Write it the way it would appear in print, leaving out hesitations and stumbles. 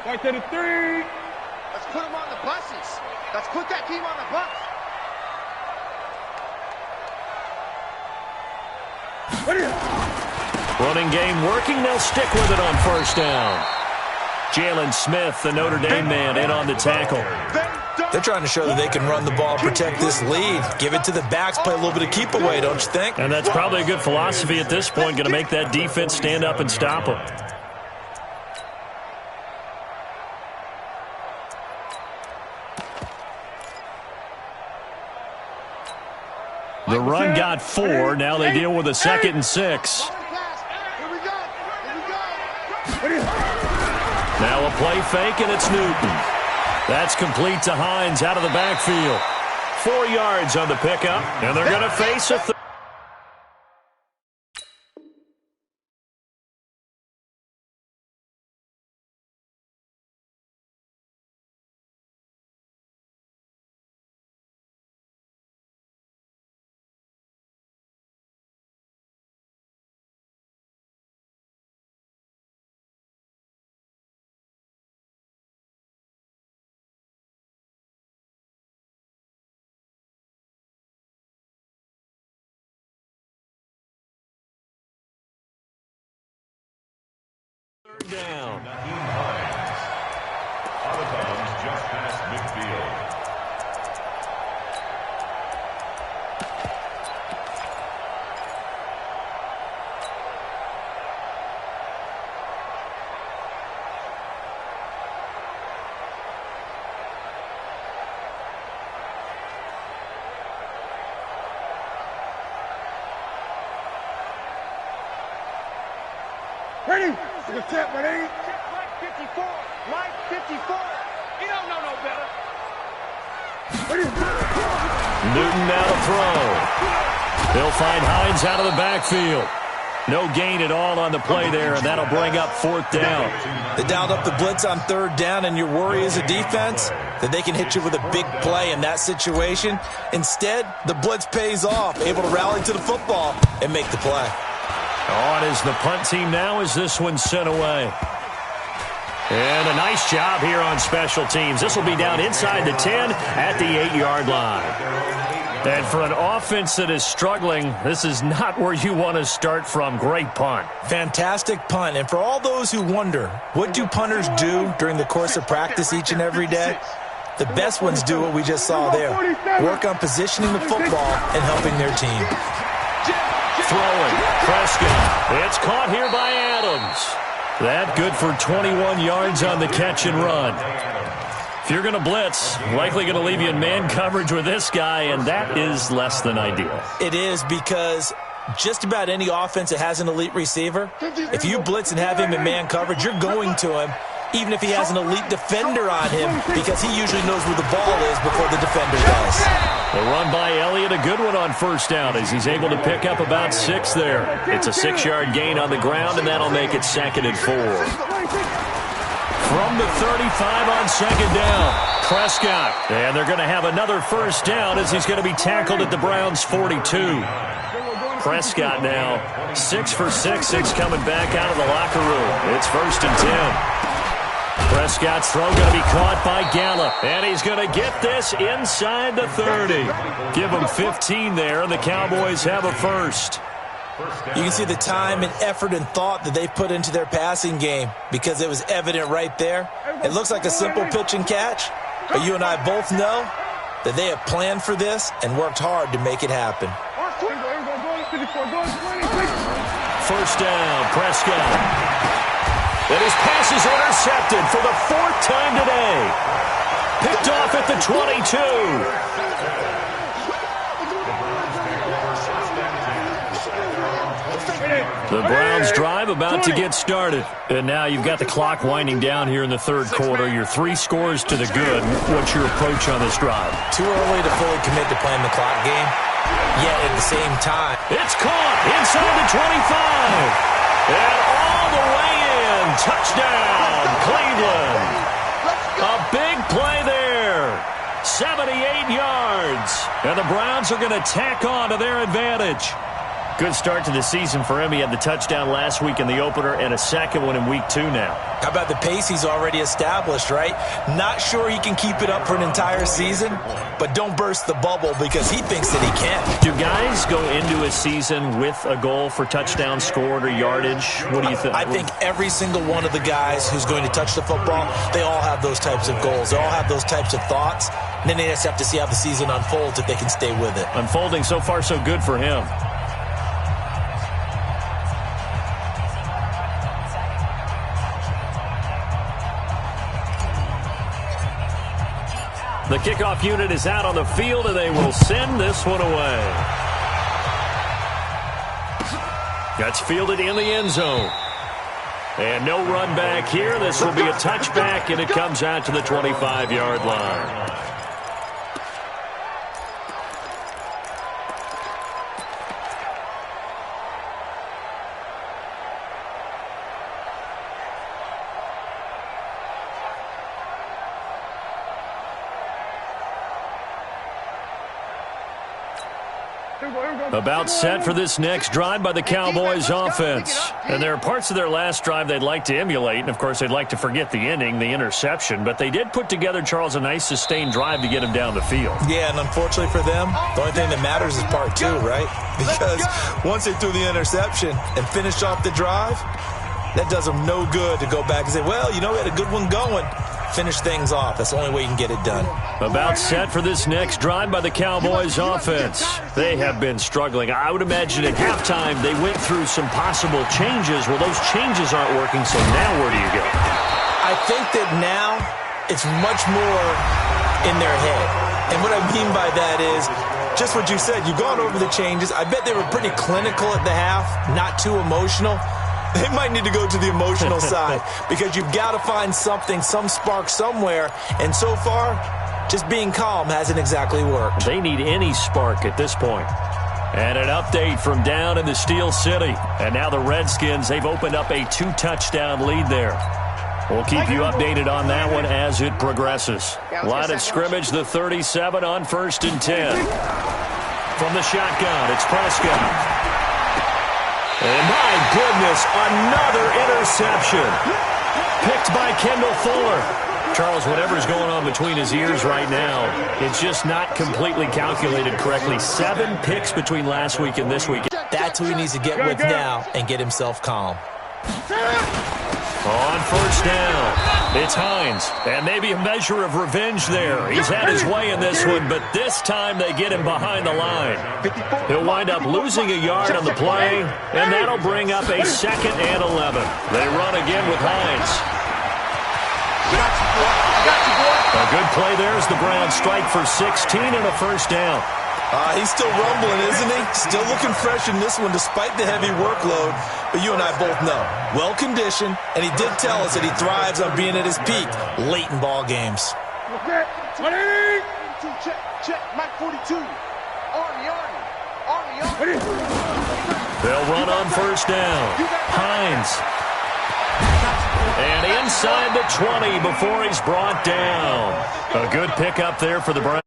Right to the 3. Let's put them on the buses. Let's put that team on the bus. Running game working. They'll stick with it on first down. Jalen Smith, the Notre Dame man, in on the tackle. They're trying to show that they can run the ball, protect this lead. Give it to the backs, play a little bit of keep away, don't you think? And that's probably a good philosophy at this point, going to make that defense stand up and stop them. The run got 4. Now they deal with a 2nd and 6. Now a play fake, and it's Newton. That's complete to Hines out of the backfield. 4 yards on the pickup, and they're going to face a third. Down. Out of bounds just past midfield. Ready? To the tip, ready? Mike 54. Mike 54. You don't know no better. Newton now to throw. They'll find Hines out of the backfield. No gain at all on the play there, and that'll bring up 4th down. They dialed up the blitz on 3rd down, and your worry as a defense that they can hit you with a big play in that situation. Instead, the blitz pays off, able to rally to the football and make the play. On is the punt team now as this one's sent away. And a nice job here on special teams. This will be down inside the 10 at the 8-yard line. And for an offense that is struggling, this is not where you want to start from. Great punt. Fantastic punt. And for all those who wonder, what do punters do during the course of practice each and every day? The best ones do what we just saw there. Work on positioning the football and helping their team. Throwing. Prescott. It's caught here by Adams. That good for 21 yards on the catch and run. If you're going to blitz, likely going to leave you in man coverage with this guy, and that is less than ideal. It is, because just about any offense that has an elite receiver, if you blitz and have him in man coverage, you're going to him, even if he has an elite defender on him, because he usually knows where the ball is before the defender does. The run by Elliott, a good one on first down as he's able to pick up about 6 there. It's a 6-yard gain on the ground, and that'll make it 2nd and 4. From the 35 on 2nd down, Prescott. And they're going to have another first down as he's going to be tackled at the Browns' 42. Prescott now 6 for 6 coming back out of the locker room. It's 1st and 10. Prescott's throw going to be caught by Gallup, and he's going to get this inside the 30. Give him 15 there, and the Cowboys have a first. You can see the time and effort and thought that they put into their passing game because it was evident right there. It looks like a simple pitch and catch, but you and I both know that they have planned for this and worked hard to make it happen. First down, Prescott. And his pass is intercepted for the 4th time today. Picked off at the 22. The Browns drive about to get started. And now you've got the clock winding down here in the 3rd quarter. You're 3 scores to the good. What's your approach on this drive? Too early to fully commit to playing the clock game. Yet at the same time, it's caught inside the 25. And all the way in. Touchdown, Cleveland. A big play there. 78 yards. And the Browns are going to tack on to their advantage. Good start to the season for him. He had the touchdown last week in the opener and a second one in week 2 now. How about the pace he's already established, right? Not sure he can keep it up for an entire season, but don't burst the bubble because he thinks that he can. Do guys go into a season with a goal for touchdown scored or yardage? What do you think? I think every single one of the guys who's going to touch the football, they all have those types of goals. They all have those types of thoughts. And then they just have to see how the season unfolds if they can stay with it. Unfolding so far so good for him. The kickoff unit is out on the field, and they will send this one away. That's fielded in the end zone. And no run back here. This will be a touchback, and it comes out to the 25-yard line. About set for this next drive by the Cowboys offense. And there are parts of their last drive they'd like to emulate. And, of course, they'd like to forget the ending, the interception. But they did put together, Charles, a nice sustained drive to get him down the field. Yeah, and unfortunately for them, the only thing that matters is part 2, right? Because once they threw the interception and finished off the drive, that does them no good to go back and say, well, you know, we had a good one going. Finish things off. That's the only way you can get it done. About set for this next drive by the Cowboys offense. They have been struggling. I would imagine at halftime they went through some possible changes. Well, those changes aren't working, so now where do you go? I think that now it's much more in their head. And what I mean by that is just what you said. You've gone over the changes. I bet they were pretty clinical at the half, not too emotional. They might need to go to the emotional side because you've got to find something, some spark somewhere. And so far, just being calm hasn't exactly worked. They need any spark at this point. And an update from down in the Steel City. And now the Redskins, they've opened up a 2-touchdown lead there. We'll keep you updated on that one as it progresses. Line of scrimmage, the 37 on 1st and 10. From the shotgun, it's Prescott. And my goodness, another interception. Picked by Kendall Fuller. Charles, whatever's going on between his ears right now, it's just not completely calculated correctly. 7 picks between last week and this week. That's who he needs to get with now and get himself calm. On 1st down, it's Hines. And maybe a measure of revenge there. He's had his way in this one, but this time they get him behind the line. He'll wind up losing a yard on the play, and that'll bring up a 2nd and 11. They run again with Hines. A good play there as the Browns strike for 16 and a 1st down. He's still rumbling, isn't he? Still looking fresh in this one despite the heavy workload. But you and I both know, well-conditioned, and he did tell us that he thrives on being at his peak late in ball games. Check, Mike 42. Army. They'll run on 1st down. Hines. And inside the 20 before he's brought down. A good pickup there for the Browns.